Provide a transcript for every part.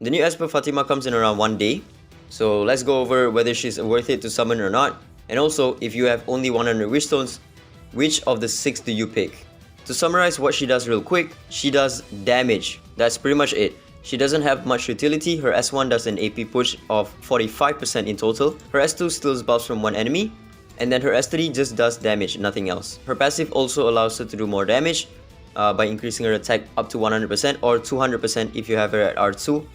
The new Esper Fatimah comes in around 1 day, so let's go over whether she's worth it to summon or not, and also if you have only 100 Wishstones, which of the 6 do you pick? To summarize what she does real quick, she does damage. That's pretty much it. She doesn't have much utility. Her S1 does an AP push of 45% in total. Her S2 steals buffs from one enemy, and then her S3 just does damage, nothing else. Her passive also allows her to do more damage by increasing her attack up to 100% or 200% if you have her at R2.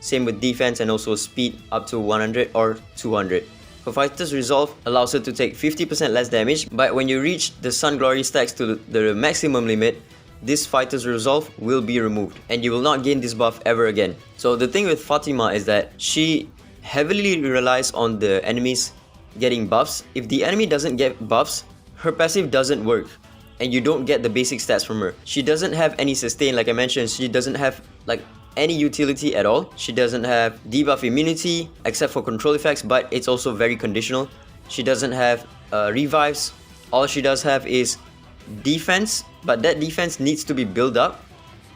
Same with defense and also speed up to 100 or 200. Her Fighter's Resolve allows her to take 50% less damage, but when you reach the Sun Glory stacks to the maximum limit, this Fighter's Resolve will be removed and you will not gain this buff ever again. So the thing with Fatimah is that she heavily relies on the enemies getting buffs. If the enemy doesn't get buffs, her passive doesn't work and you don't get the basic stats from her. She doesn't have any sustain, like I mentioned. She doesn't have like any utility at all. She doesn't have debuff immunity except for control effects, but it's also very conditional. She doesn't have revives. All she does have is defense, but that defense needs to be built up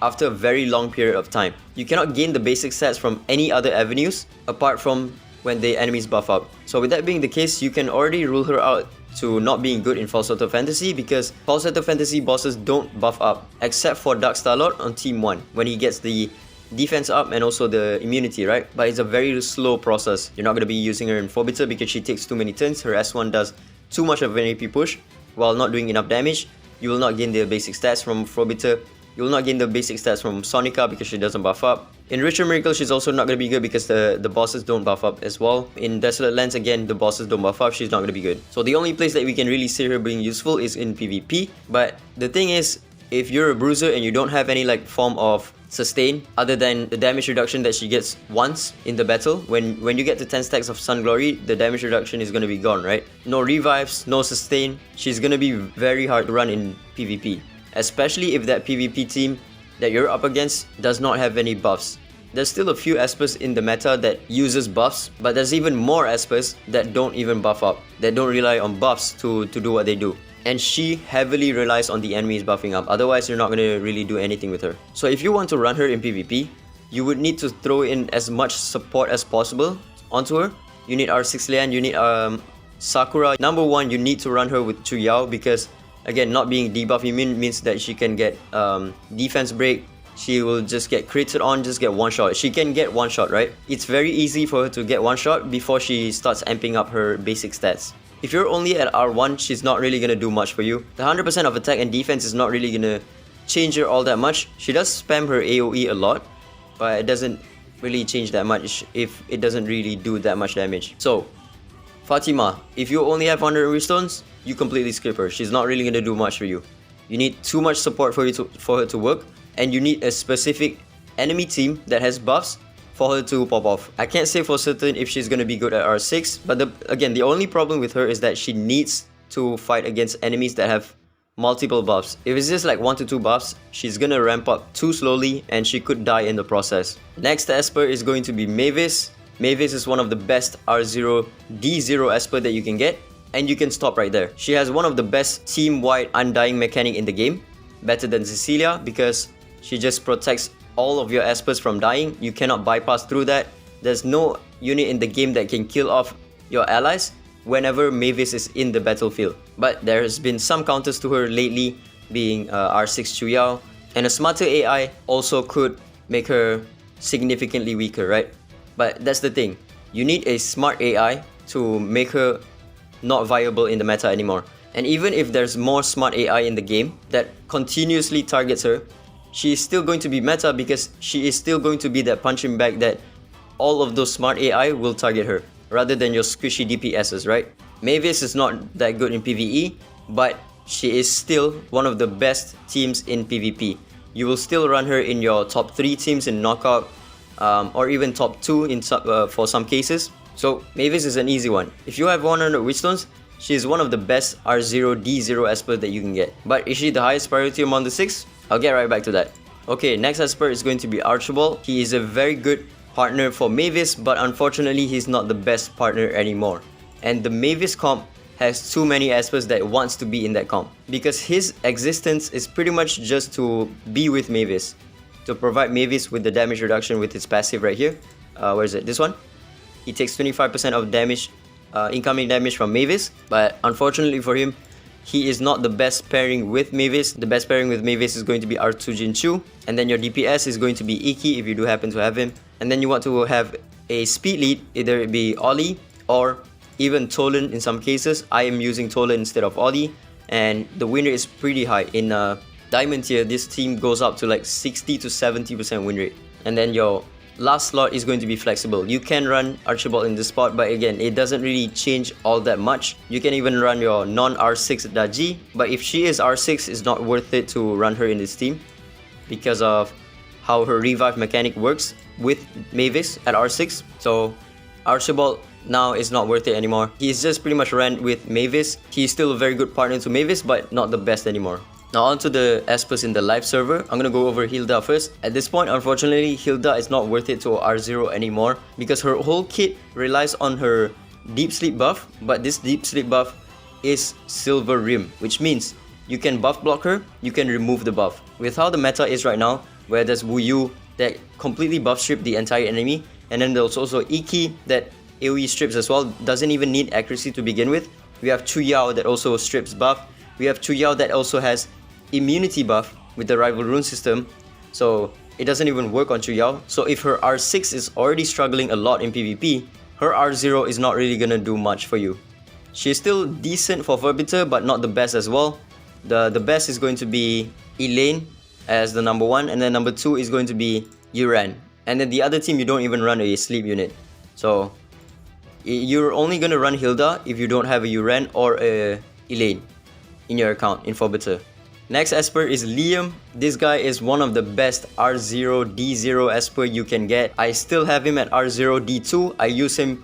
after a very long period of time. You cannot gain the basic stats from any other avenues apart from when the enemies buff up. So with that being the case, you can already rule her out to not being good in Falsetto Fantasy, because Falsetto Fantasy bosses don't buff up except for Dark Starlord on Team 1 when he gets the defense up and also the immunity, right? But it's a very slow process. You're not going to be using her in Forbiter because she takes too many turns. Her S1 does too much of an AP push while not doing enough damage. You will not gain the basic stats from Forbiter. You will not gain the basic stats from Sonica because she doesn't buff up. In Ritual Miracle, she's also not going to be good because the bosses don't buff up as well. In Desolate Lands, again, the bosses don't buff up. She's not going to be good. So the only place that we can really see her being useful is in PvP. But the thing is, if you're a bruiser and you don't have any like form of sustain other than the damage reduction that she gets once in the battle, when you get to 10 stacks of Sun Glory, the damage reduction is going to be gone, right? No revives, no sustain. She's going to be very hard to run in PvP, especially if that PvP team that you're up against does not have any buffs. There's still a few Espers in the meta that uses buffs, but there's even more Espers that don't even buff up, that don't rely on buffs to do what they do. And she heavily relies on the enemies buffing up, otherwise you're not going to really do anything with her. So if you want to run her in PvP, you would need to throw in as much support as possible onto her. You need R6 Lian, you need Sakura. Number one, you need to run her with Chu Yao because again, not being debuff immune means that she can get defense break. She will just get critted on, just get one shot. She can get one shot, right? It's very easy for her to get one shot before she starts amping up her basic stats. If you're only at R1, she's not really going to do much for you. The 100% of attack and defense is not really going to change her all that much. She does spam her AoE a lot, but it doesn't really change that much if it doesn't really do that much damage. So, Fatimah, if you only have 100 Wishstones, you completely skip her. She's not really going to do much for you. You need too much support for her to work, and you need a specific enemy team that has buffs for her to pop off. I can't say for certain if she's going to be good at R6, but again, the only problem with her is that she needs to fight against enemies that have multiple buffs. If it's just like 1 to 2 buffs, she's going to ramp up too slowly and she could die in the process. Next Esper is going to be Mavis. Mavis is one of the best R0, D0 Esper that you can get, and you can stop right there. She has one of the best team-wide undying mechanic in the game, better than Cecilia, because she just protects all of your Espers from dying. You cannot bypass through that. There's no unit in the game that can kill off your allies whenever Mavis is in the battlefield. But there has been some counters to her lately, being R6 Chu Yao, and a smarter AI also could make her significantly weaker, right? But that's the thing. You need a smart AI to make her not viable in the meta anymore. And even if there's more smart AI in the game that continuously targets her, she is still going to be meta because she is still going to be that punching bag that all of those smart AI will target her, rather than your squishy DPSs, right? Mavis is not that good in PvE, but she is still one of the best teams in PvP. You will still run her in your top 3 teams in knockout, or even top 2 in for some cases. So Mavis is an easy one. If you have 100 Wishstones, she is one of the best R0, D0 Esper that you can get. But is she the highest priority among the 6? I'll get right back to that. Okay, next Esper is going to be Archibald. He is a very good partner for Mavis, but unfortunately he's not the best partner anymore. And the Mavis comp has too many Espers that wants to be in that comp, because his existence is pretty much just to be with Mavis. to provide Mavis with the damage reduction with his passive right here. Where is it? This one. He takes 25% of damage, incoming damage from Mavis, but unfortunately for him, he is not the best pairing with Mavis. The best pairing with Mavis is going to be R2 Jinchu, and then your DPS is going to be Iki if you do happen to have him. And then you want to have a speed lead, either it be Ollie or even Tolan in some cases. I am using Tolan instead of Ollie, and the win rate is pretty high. In Diamond tier, this team goes up to like 60 to 70% win rate. And then your last slot is going to be flexible. You can run Archibald in this spot, but again, it doesn't really change all that much. You can even run your non-R6 Daji, but if she is R6, it's not worth it to run her in this team because of how her revive mechanic works with Mavis at R6. So Archibald now is not worth it anymore. He's just pretty much ran with Mavis. He's still a very good partner to Mavis, but not the best anymore. Now onto the Espers in the live server. I'm gonna go over Hilda first. At this point, unfortunately, Hilda is not worth it to R0 anymore because her whole kit relies on her deep sleep buff, but this deep sleep buff is silver rim, which means you can buff block her, you can remove the buff. With how the meta is right now, where there's Wu Yu that completely buff strip the entire enemy, and then there's also Iki that AoE strips as well, doesn't even need accuracy to begin with. We have Chu Yao that also strips buff. We have Chu Yao that also has immunity buff with the rival rune system, so it doesn't even work on Chu Yao. So if her R6 is already struggling a lot in PvP, her R0 is not really gonna do much for you. She's still decent for Verbiter, but not the best as well. The best is going to be Elaine as the number 1, and then number 2 is going to be Uran. And then the other team, you don't even run a sleep unit. So you're only gonna run Hilda if you don't have a Uran or a Elaine in your account in Verbiter. Next Esper is Liam. This guy is one of the best R0 D0 Esper you can get. I still have him at R0 D2. I use him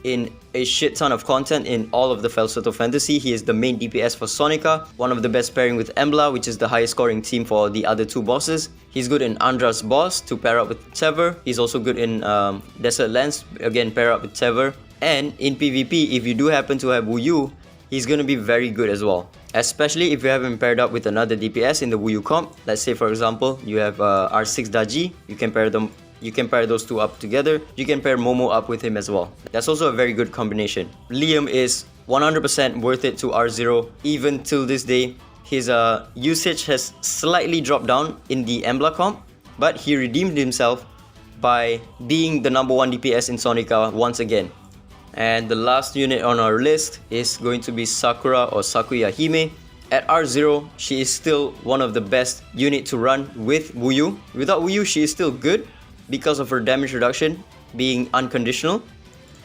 in a shit ton of content in all of the Falsetto Fantasy. He is the main DPS for Sonica, one of the best pairing with Embla, which is the highest scoring team for the other 2 bosses. He's good in Andra's boss to pair up with Tever. He's also good in Desert Lands, again pair up with Tever. And in PvP, if you do happen to have Wu Yu, he's gonna be very good as well. Especially if you have him paired up with another DPS in the Wu Yu comp. Let's say for example, you have R6 Daji, you can pair those 2 up together. You can pair Momo up with him as well. That's also a very good combination. Liam is 100% worth it to R0 even till this day. His usage has slightly dropped down in the Embla comp, but he redeemed himself by being the number 1 DPS in Sonica once again. And the last unit on our list is going to be Sakura or Sakuya Hime. At R0, she is still one of the best unit to run with Wu Yu. Without Wu Yu, she is still good because of her damage reduction being unconditional.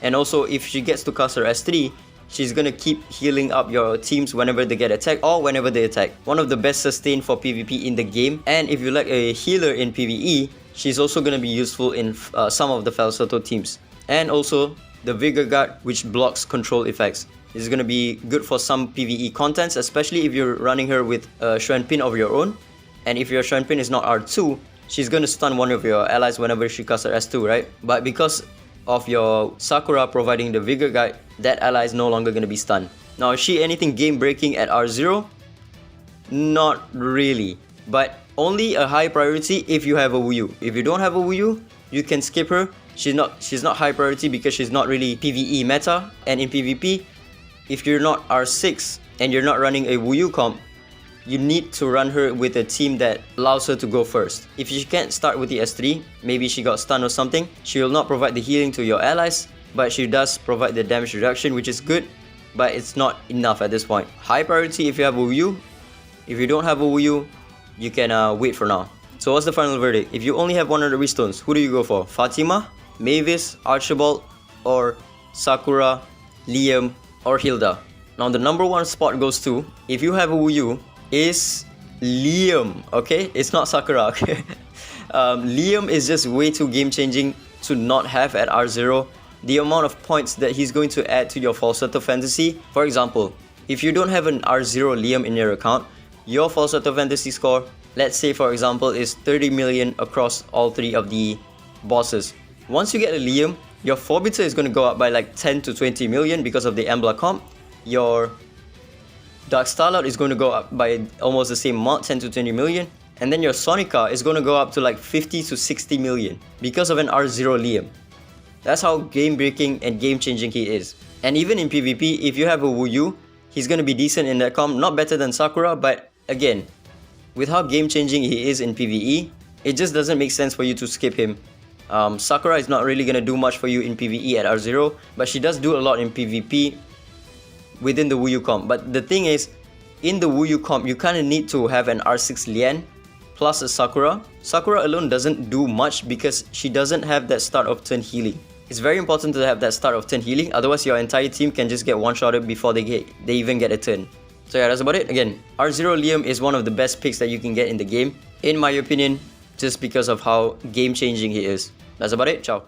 And also, if she gets to cast her S3, she's gonna keep healing up your teams whenever they get attacked or whenever they attack. One of the best sustain for PvP in the game. And if you like a healer in PvE, she's also gonna be useful in some of the Falsetto teams. And also, the Vigor Guard, which blocks control effects. This is going to be good for some PvE contents, especially if you're running her with Shuan Pin of your own. And if your Shuan Pin is not R2, she's going to stun one of your allies whenever she casts her S2, right? But because of your Sakura providing the Vigor Guide, that ally is no longer going to be stunned. Now, is she anything game breaking at R0? Not really, but only a high priority if you have a Wu Yu. If you don't have a Wu Yu, you can skip her. She's not high priority because she's not really PvE meta. And in PvP, if you're not R6 and you're not running a Wu Yu comp, you need to run her with a team that allows her to go first. If she can't start with the S3, maybe she got stunned or something, she will not provide the healing to your allies, but she does provide the damage reduction, which is good, but it's not enough at this point. High priority if you have a Wu Yu. If you don't have a Wu Yu, you can wait for now. So what's the final verdict? If you only have 100 Wishstones, who do you go for? Fatimah, Mavis, Archibald, or Sakura, Liam, or Hilda? Now the number 1 spot goes to, if you have a Wu Yu, is Liam, okay? It's not Sakura, okay? Liam is just way too game changing to not have at R0. The amount of points that he's going to add to your Falsetto Fantasy. For example, if you don't have an R0 Liam in your account, your Falsetto Fantasy score, let's say for example, is 30 million across all 3 of the bosses. Once you get a Liam, your Forbiter is going to go up by like 10 to 20 million because of the Embla comp. Your Dark Starlight is going to go up by almost the same amount, 10 to 20 million. And then your Sonica is going to go up to like 50 to 60 million because of an R0 Liam. That's how game breaking and game changing he is. And even in PvP, if you have a Wu Yu, he's going to be decent in that comp. Not better than Sakura, but again, with how game changing he is in PvE, it just doesn't make sense for you to skip him. Sakura is not really going to do much for you in PvE at R0, but she does do a lot in PvP within the Wu Yu comp. But the thing is, in the Wu Yu comp, you kind of need to have an R6 Lian plus a Sakura. Sakura alone doesn't do much because she doesn't have that start of turn healing. It's very important to have that start of turn healing, otherwise your entire team can just get one-shotted before they even get a turn. So yeah, that's about it. Again, R0 Liam is one of the best picks that you can get in the game, in my opinion, just because of how game-changing he is. That's about it. Ciao.